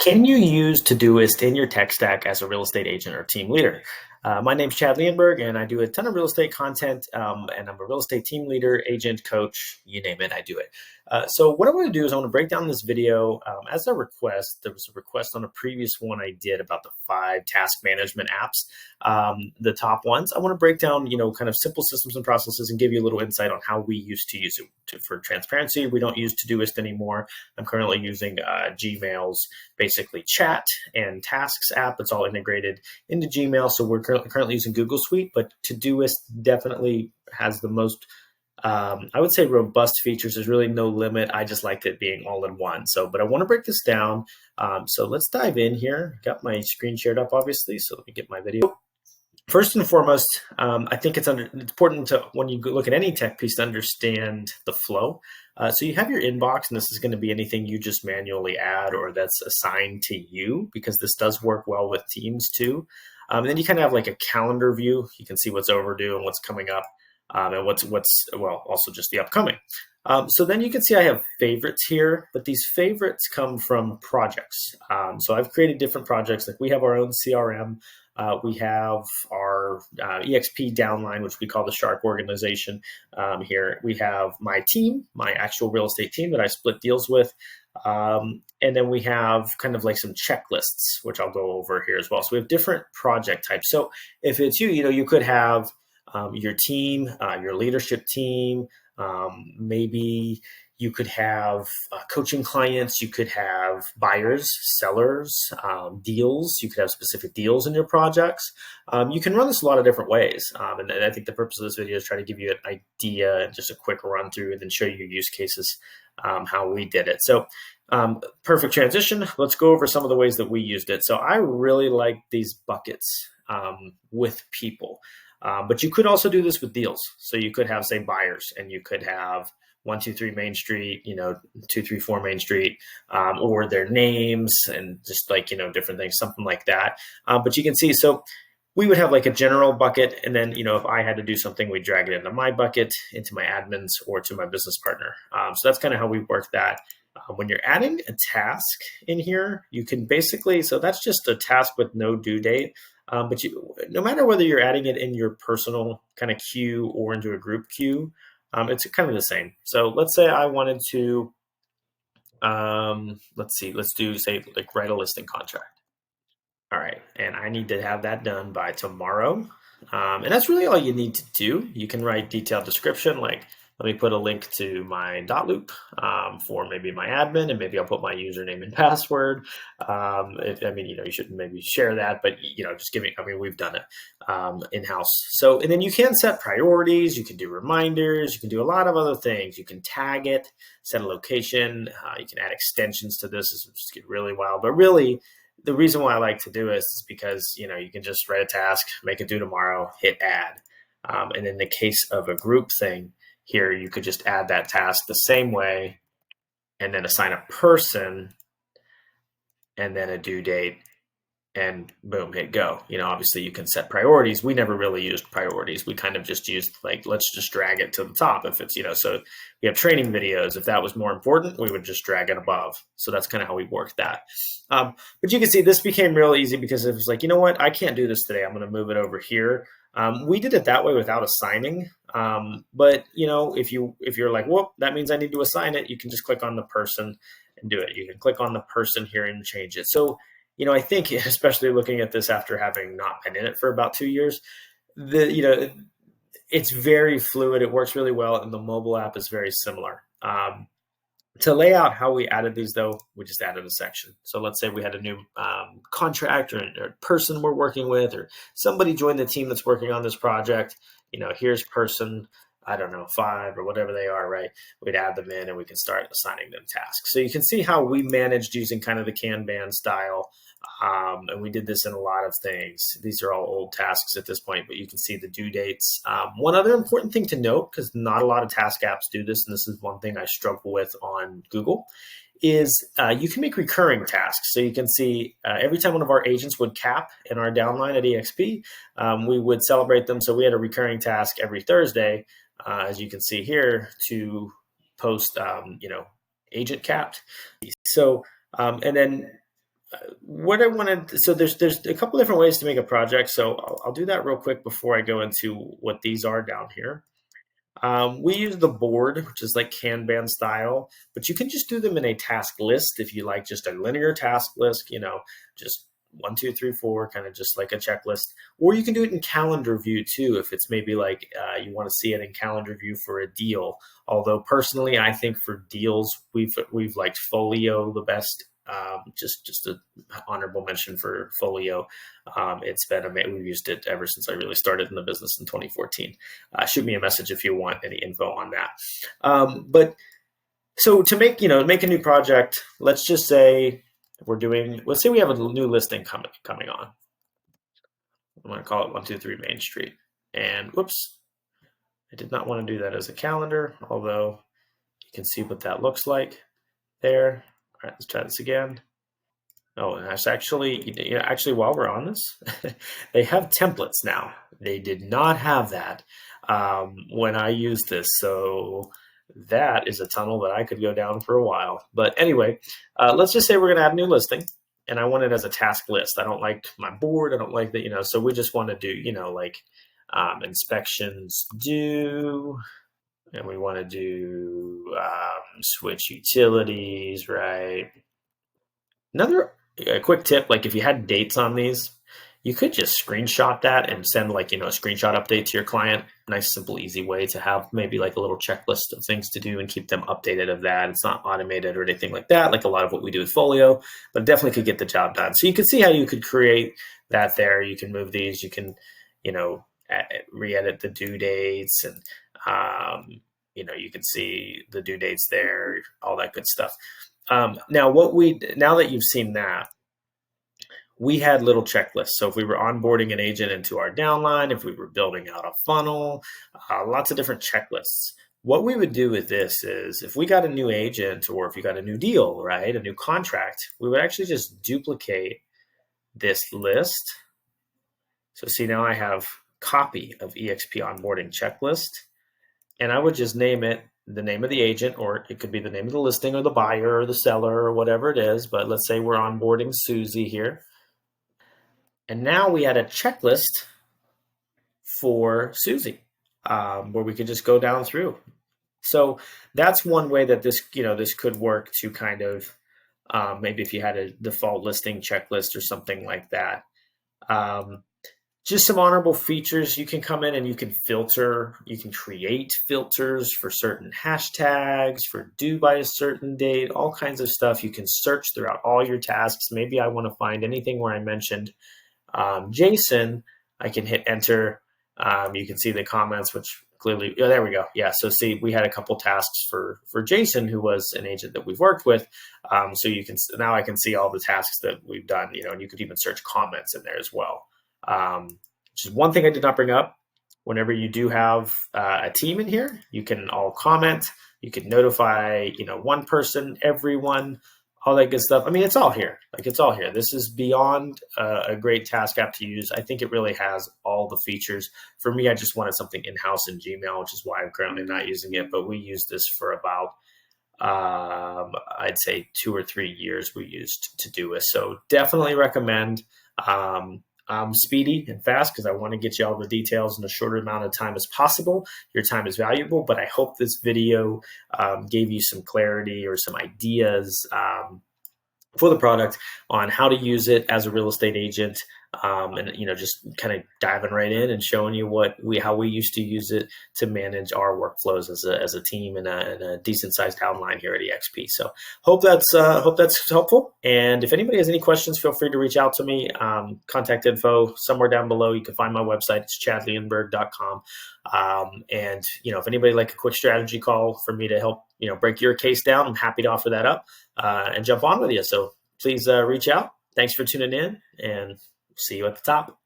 Can you use Todoist in your tech stack as a real estate agent or team leader? My name's Chad Leonberg, and I do a ton of real estate content, and I'm a real estate team leader, agent, coach, you name it, I do it. So what I want to do is I want to break down this video as a request. There was a request on a previous one I did about the 5 task management apps, the top ones. I want to break down, kind of simple systems and processes and give you a little insight on how we used to use it. For transparency, we don't use Todoist anymore. I'm currently using Gmail's basically chat and tasks app. It's all integrated into Gmail. So we're currently using Google Suite, but Todoist definitely has the most, I would say, robust features. There's really no limit. I just liked it being all in one. But I want to break this down. So let's dive in here. Got my screen shared up, obviously. So let me get my video. First and foremost, I think it's important to, when you look at any tech piece, to understand the flow. So you have your inbox, and this is going to be anything you just manually add or that's assigned to you, because this does work well with teams too. And then you kind of have like a calendar view. You can see what's overdue and what's coming up, and what's also just the upcoming. So then you can see I have favorites here, but these favorites come from projects. So I've created different projects. Like we have our own CRM. We have our EXP downline, which we call the Shark organization here. We have my team, my actual real estate team that I split deals with. And then we have kind of like some checklists, which I'll go over here as well. So we have different project types. So if it's you, you could have your team, your leadership team, maybe you could have coaching clients, you could have buyers, sellers, deals, you could have specific deals in your projects. You can run this a lot of different ways. And I think the purpose of this video is try to give you an idea, just a quick run through, and then show you use cases, how we did it. So perfect transition. Let's go over some of the ways that we used it. So I really like these buckets with people. But you could also do this with deals. So you could have, say, buyers, and you could have 123 Main Street, 234 Main Street, or their names and just like, different things, something like that. But you can see, so we would have like a general bucket. And then, if I had to do something, we drag it into my bucket, into my admins, or to my business partner. So that's kind of how we work that. When you're adding a task in here, you can basically, so that's just a task with no due date. But no matter whether you're adding it in your personal kind of queue or into a group queue, it's kind of the same. So let's say I wanted to, let's do, say, like write a listing contract. All right. And I need to have that done by tomorrow. And that's really all you need to do. You can write detailed description, like, let me put a link to my dot loop for maybe my admin, and maybe I'll put my username and password. You shouldn't maybe share that, but just give me. We've done it in-house. So, and then you can set priorities. You can do reminders. You can do a lot of other things. You can tag it, set a location. You can add extensions to this. This will just get really wild. But really, the reason why I like to do this is because you can just write a task, make it due tomorrow, hit add, and in the case of a group thing. Here, you could just add that task the same way and then assign a person and then a due date and boom, hit go. Obviously you can set priorities. We never really used priorities. We kind of just used like, let's just drag it to the top. If it's, so we have training videos. If that was more important, we would just drag it above. So that's kind of how we work that. But you can see this became real easy because it was like, you know what, I can't do this today. I'm going to move it over here. We did it that way without assigning. But if you're like, whoop, that means I need to assign it, you can just click on the person and do it. You can click on the person here and change it. So, I think, especially looking at this after having not been in it for about 2 years, it's very fluid. It works really well. And the mobile app is very similar. To lay out how we added these, though, we just added a section. So let's say we had a new contract or person we're working with, or somebody joined the team that's working on this project. Here's person, I don't know, 5 or whatever they are, right? We'd add them in and we can start assigning them tasks. So you can see how we managed using kind of the Kanban style. And we did this in a lot of things. These are all old tasks at this point, but you can see the due dates. One other important thing to note, because not a lot of task apps do this, and this is one thing I struggle with on Google, is you can make recurring tasks. So you can see every time one of our agents would cap in our downline at EXP, we would celebrate them. So we had a recurring task every Thursday, as you can see here, to post, agent capped. So, and then what I wanted, so there's a couple different ways to make a project. So I'll do that real quick before I go into what these are down here. We use the board, which is like Kanban style, but you can just do them in a task list if you like, just a linear task list, just 1, 2, 3, 4, kind of just like a checklist. Or you can do it in calendar view too, if it's maybe like you want to see it in calendar view for a deal. Although personally, I think for deals, we've liked Folio the best. Just an honorable mention for Folio. It's been amazing. We've used it ever since I really started in the business in 2014. Shoot me a message if you want any info on that. But so to make a new project, let's just say let's say we have a new listing coming on. I'm going to call it 123 Main Street. And whoops, I did not want to do that as a calendar, although you can see what that looks like there. All right, let's try this again. Oh, and that's actually while we're on this, they have templates now. They did not have that when I used this. So that is a tunnel that I could go down for a while. But anyway, let's just say we're going to add a new listing, and I want it as a task list. I don't like my board. I don't like that, so we just want to do, like inspections due. And we want to do switch utilities, right? Another quick tip, like if you had dates on these, you could just screenshot that and send a screenshot update to your client. Nice, simple, easy way to have maybe like a little checklist of things to do and keep them updated of that. It's not automated or anything like that, like a lot of what we do with Folio, but it definitely could get the job done. So you can see how you could create that there. You can move these, you can, re-edit the due dates, and you can see the due dates there, all that good stuff. Now that you've seen that, we had little checklists. So if we were onboarding an agent into our downline, if we were building out a funnel, lots of different checklists. What we would do with this is if we got a new agent or if you got a new deal, right, a new contract, we would actually just duplicate this list. So see, now I have copy of EXP onboarding checklist, and I would just name it the name of the agent, or it could be the name of the listing or the buyer or the seller or whatever it is. But let's say we're onboarding Susie here. And now we had a checklist for Susie where we could just go down through. So that's one way that this could work to kind of maybe if you had a default listing checklist or something like that. Just some honorable features. You can come in and you can filter. You can create filters for certain hashtags, for due by a certain date, all kinds of stuff. You can search throughout all your tasks. Maybe I want to find anything where I mentioned Jason. I can hit enter. You can see the comments, which clearly, there we go. Yeah, so see, we had a couple tasks for Jason, who was an agent that we've worked with. So now I can see all the tasks that we've done, and you could even search comments in there as well. Which is one thing I did not bring up. Whenever you do have a team in here, you can all comment. You can notify, one person, everyone, all that good stuff. I mean, it's all here. It's all here. This is beyond a great task app to use. I think it really has all the features. For me, I just wanted something in-house in Gmail, which is why I'm currently not using it. But we used this for about, I'd say 2 or 3 years we used ToDoIst. So definitely recommend. I'm speedy and fast because I want to get you all the details in a shorter amount of time as possible. Your time is valuable, but I hope this video gave you some clarity or some ideas for the product on how to use it as a real estate agent, and just kind of diving right in and showing you how we used to use it to manage our workflows as a team and a decent sized downline here at EXP. So hope that's helpful. And if anybody has any questions, feel free to reach out to me. Contact info somewhere down below. You can find my website. It's chadleonberg.com. And if anybody like a quick strategy call for me to help break your case down, I'm happy to offer that up and jump on with you. So please reach out. Thanks for tuning in, and see you at the top.